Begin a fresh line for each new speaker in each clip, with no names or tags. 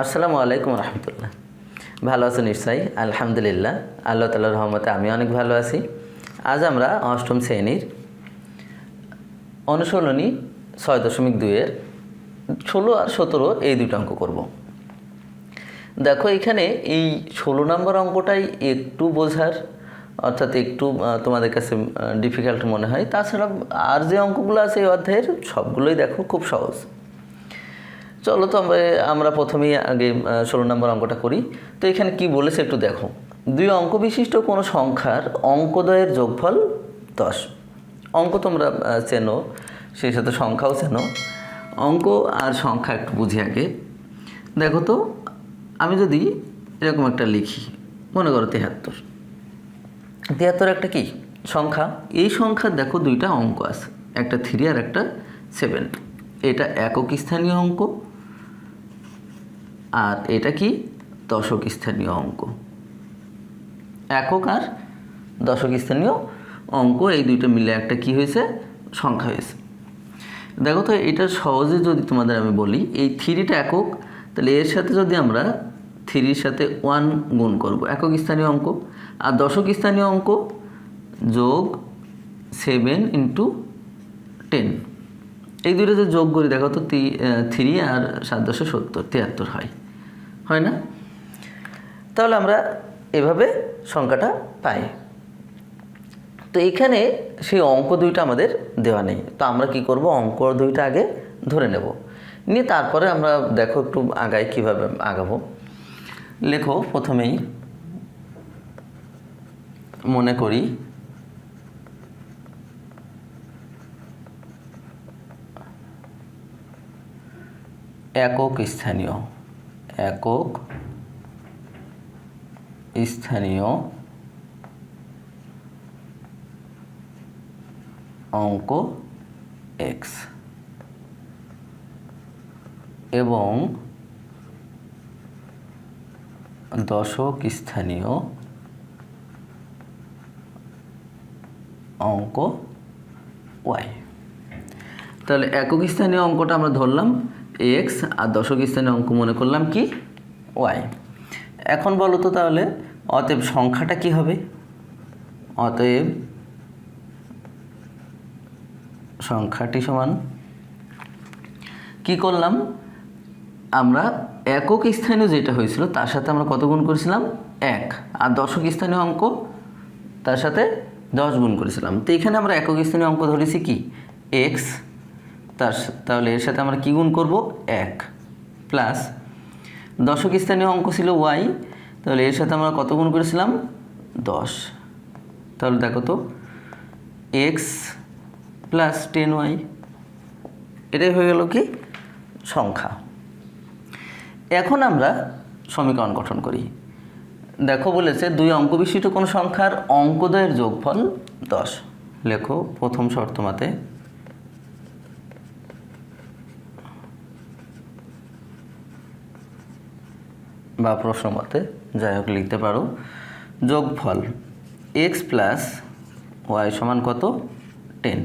আসসালামু আলাইকুম রহমতুল্লাহ। ভালো আছেন নিশ্চয়ই? আলহামদুলিল্লাহ, আল্লাহ তাআলার রহমতে আমি অনেক ভালো আছি। আজ আমরা অষ্টম শ্রেণীর অনুশীলনী 6.2-এর 16 আর 17 এই দুটো অঙ্ক করব। দেখো এখানে এই 16 নম্বর অঙ্কটাই একটু বোঝার, অর্থাৎ একটু তোমাদের কাছে ডিফিকাল্ট মনে হয়। তাছাড়া আর যে অঙ্কগুলো আছে এই অধ্যায়ের সবগুলোই দেখো খুব সহজ। চলো তো আমরা প্রথমেই আগে 16 নম্বর অঙ্কটা করি। তো এখানে কি বলেছে একটু দেখো। দুই অঙ্ক বিশিষ্ট কোনো সংখ্যার অঙ্কদ্বয়ের যোগফল 10। অঙ্ক তোমরা চেনো, সেই সাথে সংখ্যাও চেনো। অঙ্ক আর সংখ্যা একটু বুঝি আগে। দেখো তো, আমি যদি এরকম একটা লিখি, মনে করো 73। 73 একটা কি সংখ্যা? এই সংখ্যার দেখো দুইটা অঙ্ক আছে, একটা 3 আর একটা 7। এটা একক স্থানীয় অঙ্ক, আর এটা কি দশক স্থানীয় অঙ্ক। একক আর দশক স্থানীয় অঙ্ক এই দুইটা মিলে একটা কি হয়েছে, সংখ্যা হয়েছে। দেখো তো, এটা সহজে যদি তোমাদের আমি বলি, এই 3টা একক, তাহলে এর সাথে যদি আমরা 3-র সাথে 1 গুণ করব, একক স্থানীয় অঙ্ক। আর দশক স্থানীয় অঙ্ক যোগ 7 × 10, এই দুটো যে যোগ করি, দেখো তো 3 আর 7 × 10 = 70, 73 হয় না? তাহলে আমরা এভাবে সংখ্যাটা পাই। তো এখানে সেই অঙ্ক দুইটা আমাদের দেওয়া নেই, তো আমরা কি করব, অঙ্ক দুইটা আগে ধরে নেব, নিয়ে তারপরে আমরা দেখো একটু আগাই কিভাবে আগাবো। লেখো প্রথমেই, মনে করি একক স্থানীয় অঙ্ক x এবং দশক স্থানীয় অঙ্ক y। তাহলে একক স্থানীয় অঙ্কটা আমরা ধরলাম x, আর দশক স্থানীয় অঙ্ক মনে করলাম কি y। এখন বলো তো তাহলে অতএব সংখ্যাটা কি হবে? অতএব সংখ্যাটি সমান কি করলাম, আমরা একক স্থানীয় যেটা হয়েছিল তার সাথে আমরা কত গুণ করেছিলাম, 1, আর দশক স্থানীয় অঙ্ক তার সাথে 10 গুণ করেছিলাম। তো এখানে আমরা একক স্থানীয় অঙ্ক ধরেছি কি x, তাহলে এর সাথে আমরা কি গুণ করব, 1, প্লাস দশক স্থানীয় অঙ্ক ছিল y, তাহলে এর সাথে আমরা কত গুণ করেছিলাম, 10। তাহলে দেখো তো x + 10y, এটাই হয়ে গেল কি সংখ্যা। এখন আমরা সমীকরণ গঠন করি। দেখো বলেছে দুই অঙ্ক বিশিষ্ট কোনো সংখ্যার অঙ্কদ্বয়ের যোগফল 10। লেখো প্রথম শর্ত মতে বা প্রশ্ন মতে, যাই হোক লিখতে পারো, যোগফল x + y সমান কত, 10।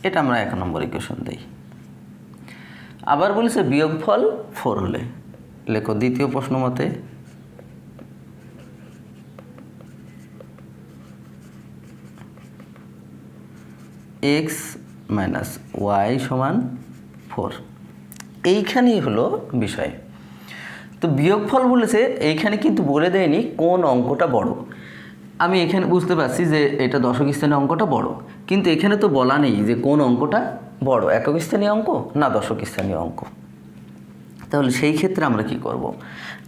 এটা আমরা 1 নম্বর ইকুয়েশন দিই। আবার বলেছে বিয়োগফল 4 হলে। লেখো দ্বিতীয় প্রশ্ন মতে x - y সমান 4। এইখানেই হলো বিষয়। তো বিয়োগফল বলেছে, এইখানে কিন্তু বলে দেয়নি কোন অঙ্কটা বড়। আমি এখানে বুঝতে পারছি যে এটা দশক স্থানীয় অঙ্কটা বড়, কিন্তু এখানে তো বলা নেই যে কোন অঙ্কটা বড়, একক স্থানীয় অঙ্ক না দশক স্থানীয় অঙ্ক। তাহলে সেই ক্ষেত্রে আমরা কি করব,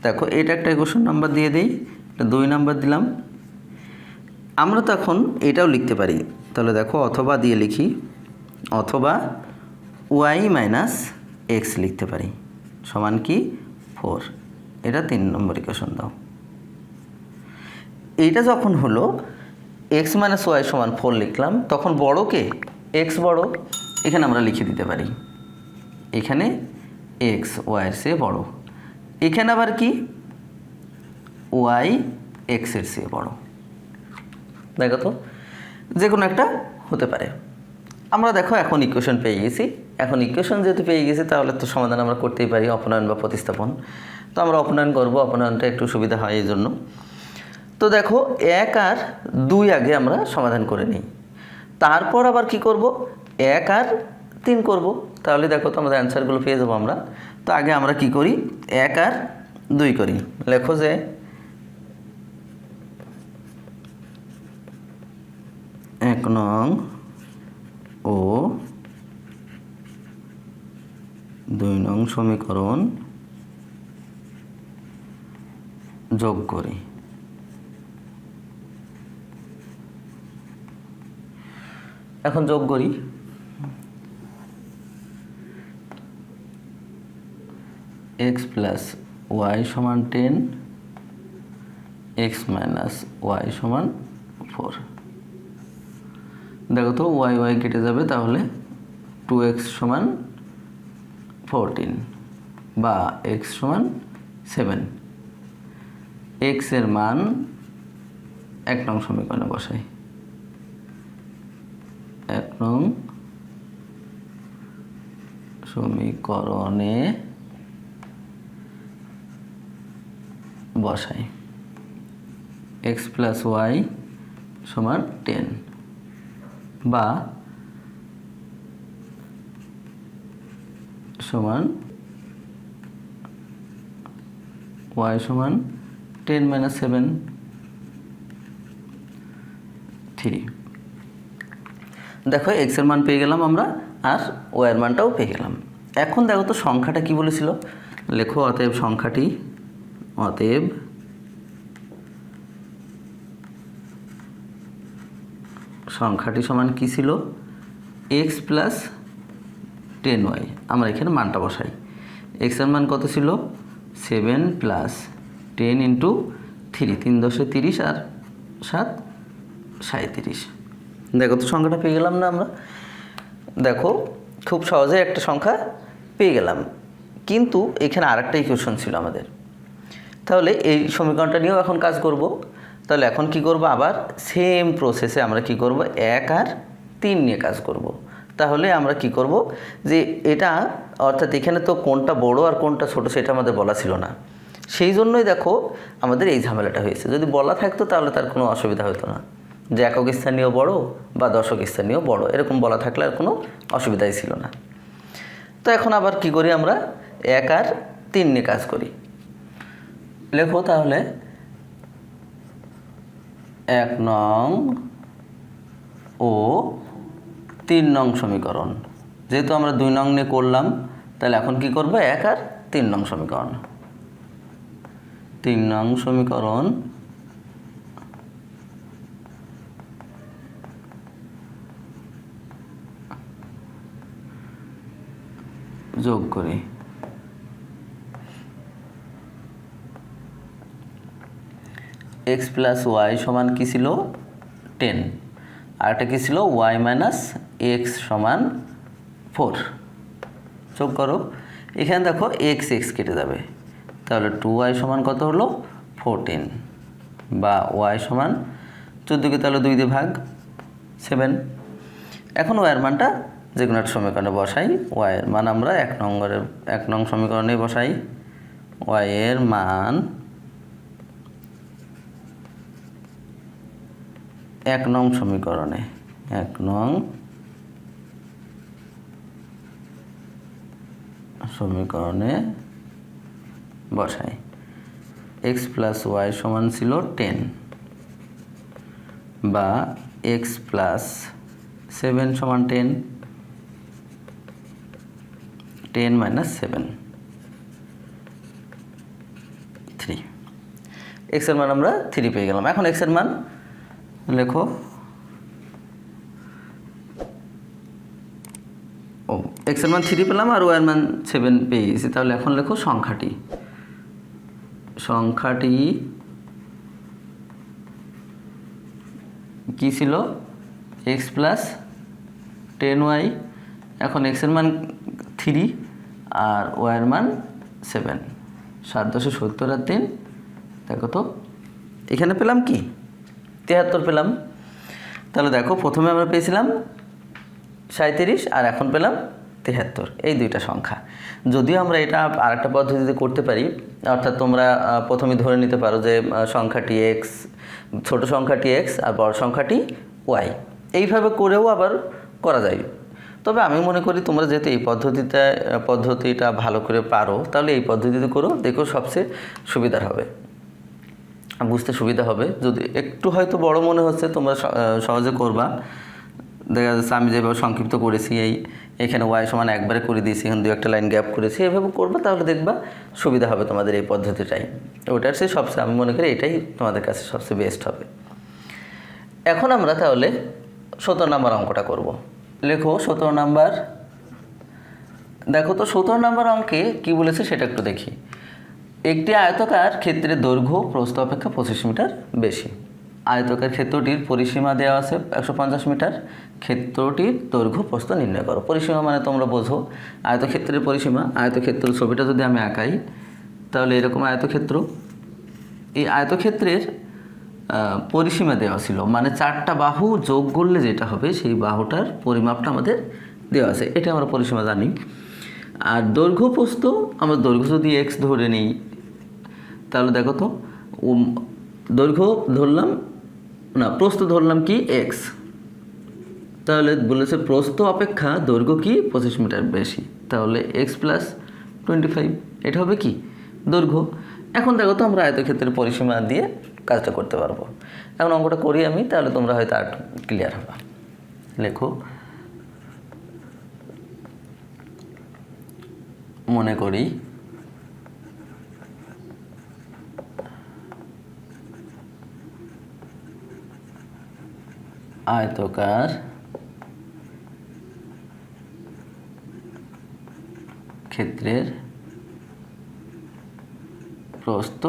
দেখো এটা একটা ইকুয়েশন নাম্বার দিয়ে দেই, এটা 2 নাম্বার দিলাম। আমরা তো এখন এটাও লিখতে পারি, তাহলে দেখো অথবা দিয়ে লিখি, অথবা y - x লিখতে পারি সমান কি 4। এটা 3 নম্বর ইকুয়েশন দাও। এইটা যখন হলো x - y সমান 4 লিখলাম, তখন বড় কে, x বড়। এখানে আমরা লিখে দিতে পারি, এখানে x y এর চেয়ে বড়। এখানে আবার কি y x এর চেয়ে বড়। দেখো তো, যে কোনো একটা হতে পারে। আমরা দেখো এখন ইকুয়েশন পেয়ে গেছি। এখন ইকুয়েশন যেহেতু পেয়ে গেছি, তাহলে তো সমাধান আমরা করতেই পারি, অপনয়ন বা প্রতিস্থাপন। তো আমরা অপনয়ন করব, অপনয়নটা একটু সুবিধা হয় এই জন্য। তো দেখো 1 আর 2 আগে আমরা সমাধান করে নিই, তারপর আবার কি করব 1 আর 3 করব, তাহলে দেখো তো আমাদের অ্যান্সারগুলো পেয়ে যাবো আমরা। তো আগে আমরা কি করি 1 আর 2 করি। লেখো যে 1 নং ও 2 নং সমীকরণ যোগ করি। এখন যোগ করি। x প্লাস ওয়াই সমান 10, x মাইনাস ওয়াই সমান 4। দেখো তো ওয়াই ওয়াই কেটে যাবে, তাহলে 2x সমান 14 বা x সমান 7। x এর মান 1 নং সমীকরণে বসাই। 1 নং সমীকরণে বসাই x প্লাস ওয়াই সমান 10 বা সমান y সমান 10 মাইনাস 7 3। দেখো x এর মান পেয়ে গেলাম আমরা, আর y এর মানটাও পেয়ে গেলাম। এখন দেখো তো সংখ্যাটা কি বলেছিল, লেখো অতএব সংখ্যাটি, অতএব সংখ্যাটি সমান কি ছিল x প্লাস 10y। আমরা এখানে মানটা বসাই। x এর মান কত ছিল 7 প্লাস 10 ইন্টু 3, 3 10 30 আর 7 37। দেখো তো সংখ্যাটা পেয়ে গেলাম না আমরা। দেখো খুব সহজে একটা সংখ্যা পেয়ে গেলাম, কিন্তু এখানে আরেকটা ইকুয়েশন ছিল আমাদের। তাহলে এই সমীকরণটা নিয়েও এখন কাজ করব। তাহলে এখন কি করব, আবার সেম প্রসেসে আমরা কি করব 1 আর 3 নিয়ে কাজ করব। তাহলে আমরা কি করব যে এটা, অর্থাৎ এখানে তো কোনটা বড় আর কোনটা ছোট সেটা আমাদের বলা ছিল না, সেই জন্যই দেখো আমাদের এই ঝামেলাটা হয়েছে। যদি বলা থাকতো তাহলে তার কোনো অসুবিধা হতো না, যে একক স্থানীয় বড় বা দশক স্থানীয় বড়, এরকম বলা থাকলে আর কোনো অসুবিধাই ছিল না। তো এখন আবার কি করি আমরা 1 আর 3 নিয়ে কাজ করি। লেখো তাহলে 1 নং ও 3 নং সমীকরণ। যেহেতু আমরা 2 নং নিয়ে করলাম, তাহলে এখন কি করব 1 আর 3 নং সমীকরণ। 3 নং সমীকরণ যোগ করি। x প্লাস ওয়াই সমান কি ছিল 10, আর একটা কি ছিল y মাইনাস x সমান 4। যোগ করো, এখানে দেখো x কেটে যাবে, তাহলে 2y সমান কত হলো 14 বা y সমান 14কে তাহলে 2 দিয়ে ভাগ 7। এখন y এর মানটা যে কোনো একটা সমীকরণে বসাই। y এর মান আমরা 1 নং সমীকরণে বসাই। y এর মান 1 নং সমীকরণে, 1 নং সমীকরণে বসাই। x প্লাস ওয়াই সমান ছিল 10 বা x প্লাস 7 সমান 10, 10 মাইনাস 7 3। x এর মান আমরা 3 পেয়ে গেলাম। এখন x এর মান লেখো, ও x এর মান 3 পেলাম আর y এর মান 7 পেয়ে গেছি। তাহলে এখন লেখো সংখ্যাটি কি ছিল x প্লাস 10y। এখন x এর মান 3 আর y এর মান 7, 7 10 70 আর 3, দেখো তো এখানে পেলাম কি 73 পেলাম। তাহলে দেখো প্রথমে আমরা পেয়েছিলাম 37 আর এখন পেলাম 73 এই দুইটা সংখ্যা। যদিও আমরা এটা আরেকটা পদ্ধতিতে করতে পারি, অর্থাৎ তোমরা প্রথমে ধরে নিতে পারো যে সংখ্যাটি এক্স, ছোট সংখ্যাটি এক্স আর বড় সংখ্যাটি ওয়াই, এইভাবে করেও আবার করা যায়। তবে আমি মনে করি তোমরা যেহেতু এই পদ্ধতিটা ভালো করে পারো, তাহলে এই পদ্ধতিতে করো, দেখো সবচেয়ে সুবিধার হবে, বুঝতে সুবিধা হবে। যদি একটু হয়তো বড় মনে হচ্ছে, তোমরা সহজে করবা। দেখা যাচ্ছে আমি যেভাবে সংক্ষিপ্ত করেছি, এখানে ওয়াই সমান একবারে করে দিয়েছি, এখানে 2-1 লাইন গ্যাপ করেছি, এভাবে করবা, তাহলে দেখবা সুবিধা হবে তোমাদের এই পদ্ধতিটাই। ওটার চেয়ে সবচেয়ে আমি মনে করি এটাই তোমাদের কাছে সবচেয়ে বেস্ট হবে। এখন আমরা তাহলে 17 নম্বর অঙ্কটা করব। লেখো 17 নাম্বার। দেখো তো 17 নম্বর অঙ্কে কি বলেছে সেটা একটু দেখি। একটি আয়তকার ক্ষেত্রের দৈর্ঘ্য প্রস্থ অপেক্ষা 25 মিটার বেশি। আয়তকার ক্ষেত্রটির পরিসীমা দেওয়া আছে 150 মিটার। ক্ষেত্রটির দৈর্ঘ্য প্রস্থ নির্ণয় করো। পরিসীমা মানে তোমরা বোঝো আয়তক্ষেত্রের পরিসীমা। আয়তক্ষেত্র ছবিটা যদি আমি আঁকাই, তাহলে এরকম আয়তক্ষেত্র, এই আয়তক্ষেত্রের পরিসীমা দেওয়া ছিল, মানে 4টা বাহু যোগ করলে যেটা হবে সেই বাহুটার পরিমাপটা আমাদের দেওয়া আছে, এটা আমরা পরিসীমা জানি। আর দৈর্ঘ্য প্রস্থ, আমরা দৈর্ঘ্য যদি এক্স ধরে নিই, তাহলে দেখো তো দৈর্ঘ্য ধরলাম না, প্রস্থ ধরলাম কি এক্স, তাহলে বলেছে প্রস্থ অপেক্ষা দৈর্ঘ্য কি 25 মিটার বেশি, তাহলে এক্স প্লাস 25, এটা হবে কি দৈর্ঘ্য। এখন দেখো তো আমরা আয়তক্ষেত্রের পরিসীমা দিয়ে কাজটা করতে পারবো। এখন অঙ্কটা করি আমি, তাহলে তোমরা হয়তো আর ক্লিয়ার হবে। লেখো, মনে করি আয়তকার ক্ষেত্রের প্রস্থ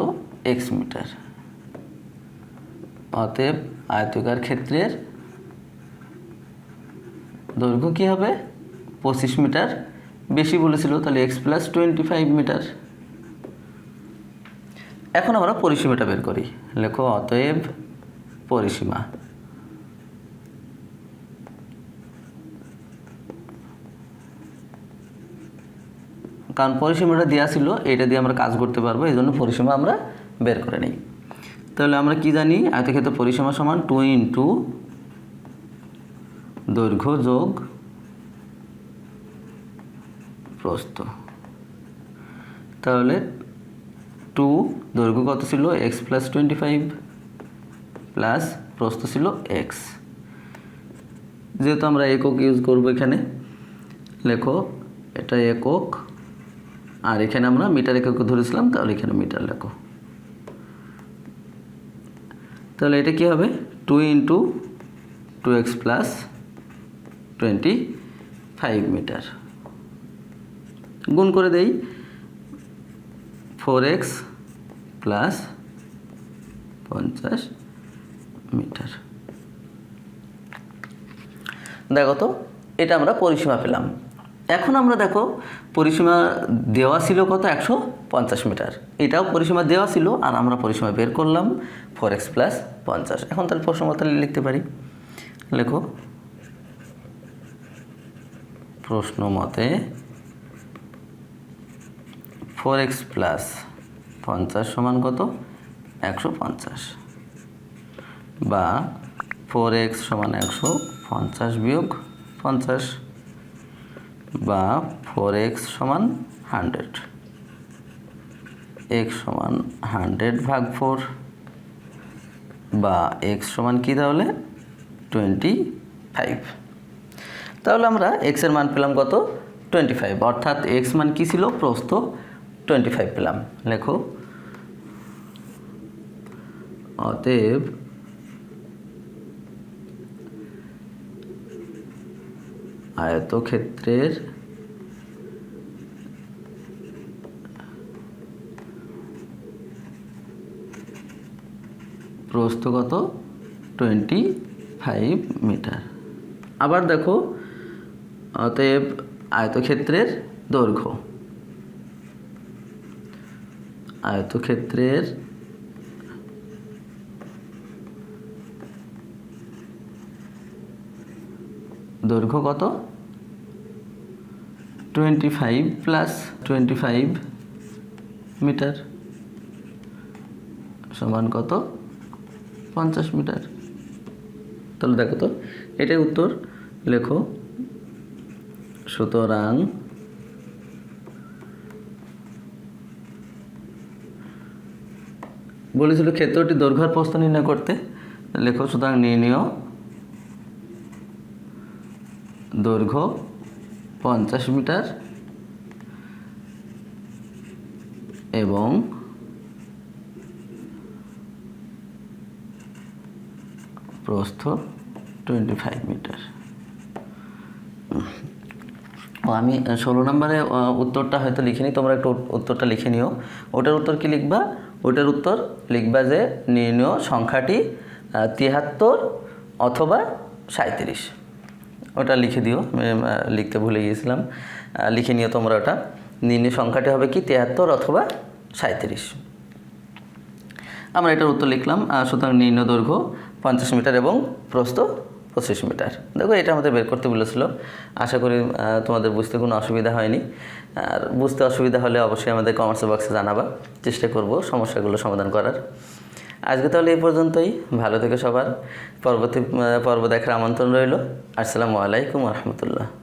এক্স মিটার। অতএব আয়তকার ক্ষেত্রের দৈর্ঘ্য কী হবে 25 মিটার বেশি বলেছিল, তাহলে এক্স প্লাস 25 মিটার। এখন আমরা পরিসীমাটা বের করি। লেখো, অতএব পরিসীমা। কারণ পরিসীমাটা দেওয়া ছিল, এটা দিয়ে আমরা কাজ করতে পারবো, এই জন্য পরিসীমা আমরা বের করে নিই। তাহলে আমরা কি জানি, আয়তক্ষেত্র পরিসীমা সমান 2 ইন্টু দৈর্ঘ্য যোগ প্রস্থ। তাহলে 2 দৈর্ঘ্য কত ছিল এক্স প্লাস 25 প্লাস প্রস্থ ছিল এক্স। যেহেতু আমরা একক ইউজ করবো এখানে, লেখো এটা একক, আর এখানে আমরা মিটার একক ধরেছিলাম, তাহলে এখানে মিটার লেখো। তাহলে এটা কি হবে 2 ইন্টু 2x প্লাস 25 মিটার, গুণ করে দেই 4x প্লাস 50 মিটার। দেখো তো এটা আমরা পরিসীমা পেলাম। এখন আমরা দেখো পরিসীমা দেওয়া ছিল কত 150 মিটার, এটাও পরিসীমা দেওয়া ছিল, আর আমরা পরিসীমা বের করলাম 4x প্লাস 50। এখন তাহলে প্রশ্ন মতো লিখতে পারি। লেখো, প্রশ্ন মতে 4x প্লাস 50 সমান কত 150, বা 4x সমান 150 বিয়োগ 50, বা 4x সমান 100, x সমান 100 ভাগ 4, বা x সমান কি তাহলে 25। তাহলে আমরা x এর মান পেলাম কত 25, অর্থাৎ x মান কি ছিল প্রস্থ 25 পেলাম। লেখো, অতএব আয়তক্ষেত্রের প্রস্থ কত 25 মিটার। আবার দেখো, অতএব আয়তক্ষেত্রের দৈর্ঘ্য, আয়তক্ষেত্রের দৈর্ঘ্য কত 25 প্লাস 25 মিটার সমান কত? 50 মিটার। তাহলে দেখো তো, এটাই উত্তর। লেখো, সুতরাং বলেছিল ক্ষেত্রটি দৈর্ঘ্য আর প্রস্থ নির্ণয় করতে। লেখো, সুতরাং নির্ণয় দৈর্ঘ্য 50 মিটার এবং প্রস্থ 25 মিটার। আমি 16 নম্বরে উত্তরটা হয়তো লিখিনি, তোমরা একটু উত্তরটা লিখে নিও। ওটার উত্তর কি লিখবা? ওটার উত্তর লিখবা যে নির্ণয় সংখ্যাটি 73 অথবা 37। ওটা লিখে দিও, লিখতে ভুলে গিয়েছিলাম, লিখে নিও তোমরা ওটা। নির্ণয় সংখ্যাটি হবে কি 73 অথবা 37। আমরা এটার উত্তর লিখলাম। সুতরাং নির্ণয় দৈর্ঘ্য 50 মিটার এবং প্রস্থ 25 মিটার। দেখো, এটা আমাদের বের করতে বলেছিল। আশা করি তোমাদের বুঝতে কোনো অসুবিধা হয়নি। আর বুঝতে অসুবিধা হলে অবশ্যই আমাদের কমেন্টস বক্সে জানাবা, চেষ্টা করব সমস্যাগুলো সমাধান করার। আজকে তাহলে এই পর্যন্তই। ভালো থেকে সবার। পরবর্তী পর্ব দেখার আমন্ত্রণ রইল। আসসালামু আলাইকুম ওয়া রাহমাতুল্লাহ।